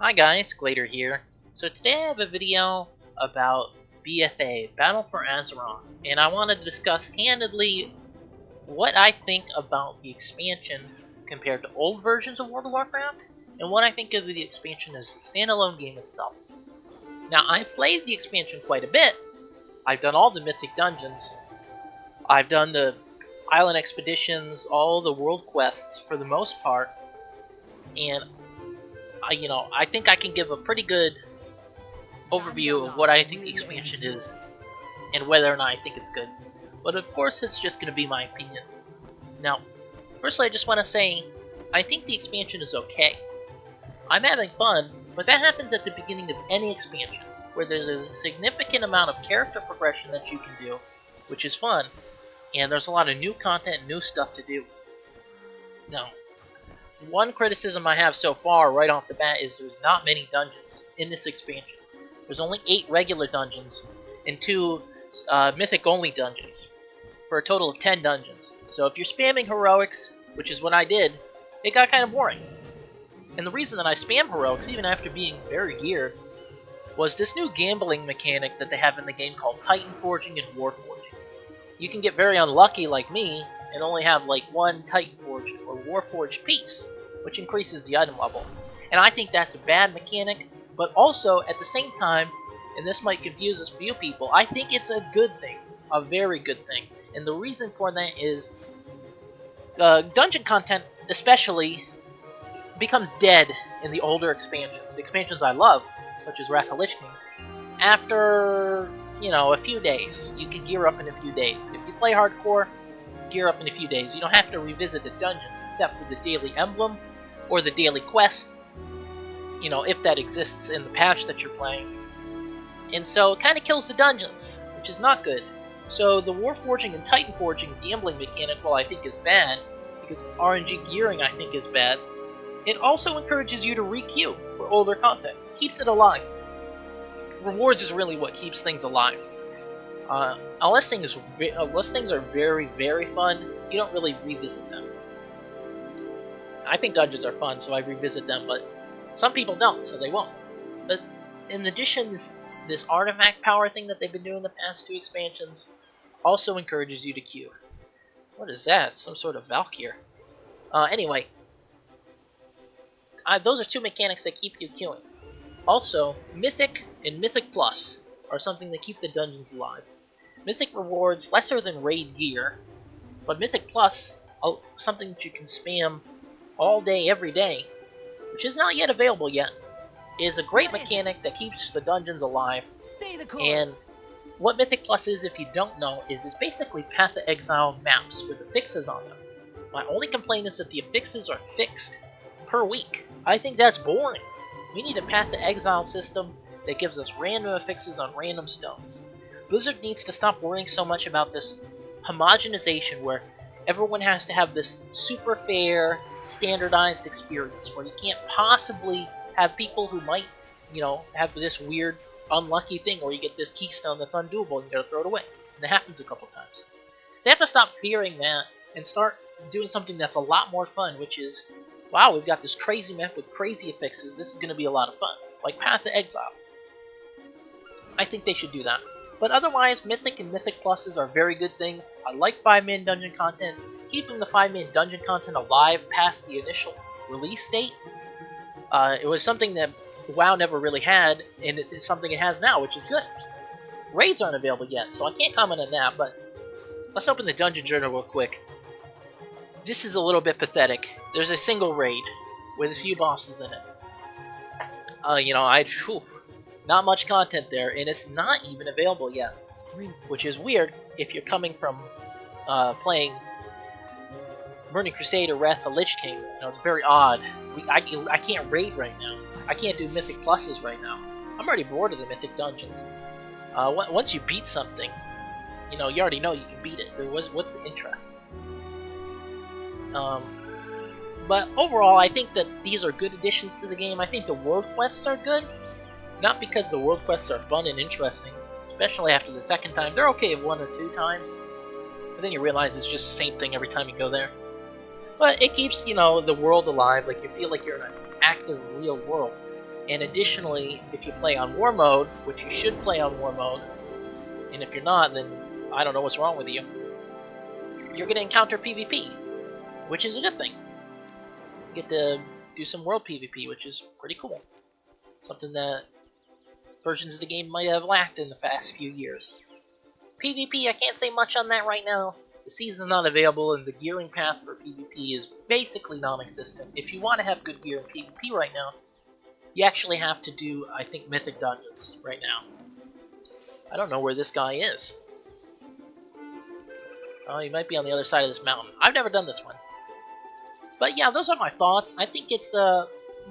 Hi guys, Glader here. So today I have a video about BFA, Battle for Azeroth, and I wanted to discuss candidly what I think about the expansion compared to old versions of World of Warcraft, and what I think of the expansion as a standalone game itself. Now, I've played the expansion quite a bit. I've done all the Mythic Dungeons. I've done the Island Expeditions, all the world quests for the most part, and I think I can give a pretty good overview of what I think the expansion is and whether or not I think it's good. But of course, it's just going to be my opinion. Now, firstly, I just want to say I think the expansion is okay. I'm having fun, but that happens at the beginning of any expansion, where there's a significant amount of character progression that you can do, which is fun, and there's a lot of new content and new stuff to do. Now, one criticism I have so far right off the bat is there's not many dungeons in this expansion. There's only 8 regular dungeons and 2 mythic-only dungeons, for a total of 10 dungeons. So if you're spamming heroics, which is what I did, it got kind of boring. And the reason that I spam heroics, even after being very geared, was this new gambling mechanic that they have in the game called Titan Forging and War Forging. You can get very unlucky like me and only have like 1 Titan Forged or War Forged piece, which increases the item level. And I think that's a bad mechanic, but also at the same time, and this might confuse a few people, I think it's a good thing, a very good thing. And the reason for that is dungeon content especially becomes dead in the older expansions I love, such as Wrath of Lich King, after, a few days. You can gear up in a few days. If you play hardcore, gear up in a few days. You don't have to revisit the dungeons except for the daily emblem or the daily quest, if that exists in the patch that you're playing. And so it kind of kills the dungeons, which is not good. So the War Forging and Titan Forging gambling mechanic, while I think is bad, because RNG gearing I think is bad, it also encourages you to re-queue for older content. Keeps it alive. Rewards is really what keeps things alive. Unless things are very, very fun, you don't really revisit them. I think dungeons are fun, so I revisit them, but some people don't, so they won't. But in addition, this artifact power thing that they've been doing the past 2 expansions also encourages you to queue. What is that? Some sort of Valkyr. Anyway, those are 2 mechanics that keep you queuing. Also, Mythic and Mythic Plus are something that keep the dungeons alive. Mythic rewards lesser than raid gear, but Mythic Plus, something that you can spam all day, every day, which is not yet available yet, is a great mechanic that keeps the dungeons alive. And what Mythic Plus is, if you don't know, is it's basically Path of Exile maps with affixes on them. My only complaint is that the affixes are fixed per week. I think that's boring. We need a Path of Exile system that gives us random affixes on random stones. Blizzard needs to stop worrying so much about this homogenization where everyone has to have this super fair, standardized experience where you can't possibly have people who might, have this weird, unlucky thing where you get this keystone that's undoable and you gotta throw it away. And that happens a couple times. They have to stop fearing that and start doing something that's a lot more fun, which is, wow, we've got this crazy map with crazy affixes, this is gonna be a lot of fun. Like Path of Exile. I think they should do that. But otherwise, Mythic and Mythic Pluses are very good things. I like 5-man dungeon content. Keeping the 5-man dungeon content alive past the initial release date, it was something that WoW never really had, and it's something it has now, which is good. Raids aren't available yet, so I can't comment on that, but let's open the Dungeon Journal real quick. This is a little bit pathetic. There's a single raid with a few bosses in it. Not much content there, and it's not even available yet, which is weird if you're coming from playing Burning Crusade or Wrath of Lich King. It's very odd. I can't raid right now. I can't do Mythic Pluses right now. I'm already bored of the Mythic Dungeons. Once you beat something, you already know you can beat it. What's the interest? But overall, I think that these are good additions to the game. I think the world quests are good. Not because the world quests are fun and interesting, especially after the second time. They're okay 1 or 2 times, but then you realize it's just the same thing every time you go there. But it keeps, the world alive, like you feel like you're in an active, real world. And additionally, if you play on War Mode, which you should play on War Mode, and if you're not, then I don't know what's wrong with you, you're going to encounter PvP, which is a good thing. You get to do some world PvP, which is pretty cool. Something that versions of the game might have lacked in the past few years. PvP, I can't say much on that right now. The season's not available, and the gearing path for PvP is basically non-existent. If you want to have good gear in PvP right now, you actually have to do, I think, Mythic Dungeons right now. I don't know where this guy is. Oh, he might be on the other side of this mountain. I've never done this one. But yeah, those are my thoughts. I think it's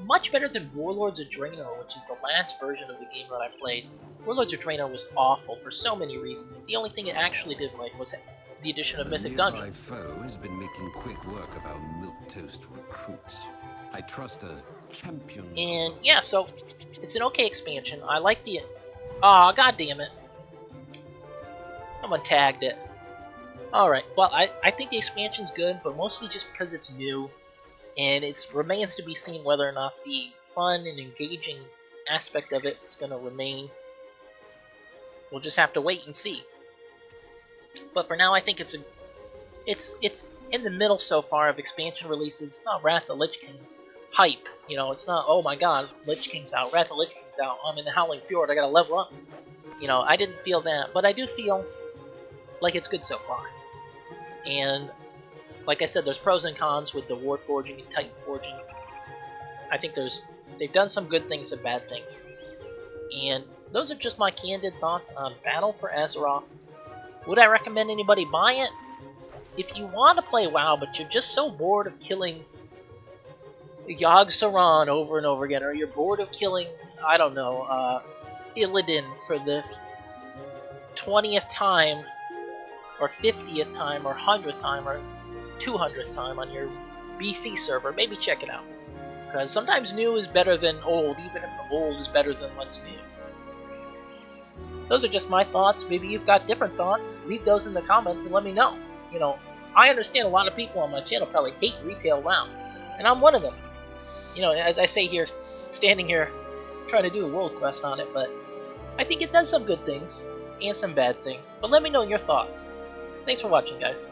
much better than Warlords of Draenor, which is the last version of the game that I played. Warlords of Draenor was awful for so many reasons. The only thing it actually did right was the addition of Mythic Dungeons. The foe has been making quick work of our milquetoast recruits. I trust a champion. And yeah, so it's an okay expansion. I like the... Aw, god damn it. Someone tagged it. Alright, well, I think the expansion's good, but mostly just because it's new. And it remains to be seen whether or not the fun and engaging aspect of it's going to remain. We'll just have to wait and see. But for now, I think it's in the middle so far of expansion releases. It's not Wrath of the Lich King hype. You know, it's not, oh my god, Lich King's out, Wrath of the Lich King's out, I'm in the Howling Fjord, I gotta level up. You know, I didn't feel that, but I do feel like it's good so far. And like I said, there's pros and cons with the War Forging and Titan Forging. I think they've done some good things and bad things. And those are just my candid thoughts on Battle for Azeroth. Would I recommend anybody buy it? If you want to play WoW, but you're just so bored of killing Yogg-Saron over and over again, or you're bored of killing, I don't know, Illidan for the 20th time, or 50th time, or 100th time, or 200th time on your BC server, maybe check it out. Because sometimes new is better than old, even if the old is better than what's new. Those are just my thoughts. Maybe you've got different thoughts. Leave those in the comments and let me know. You know, I understand a lot of people on my channel probably hate retail WoW, and I'm one of them. You know, as I say here, standing here, trying to do a world quest on it, but I think it does some good things and some bad things. But let me know your thoughts. Thanks for watching, guys.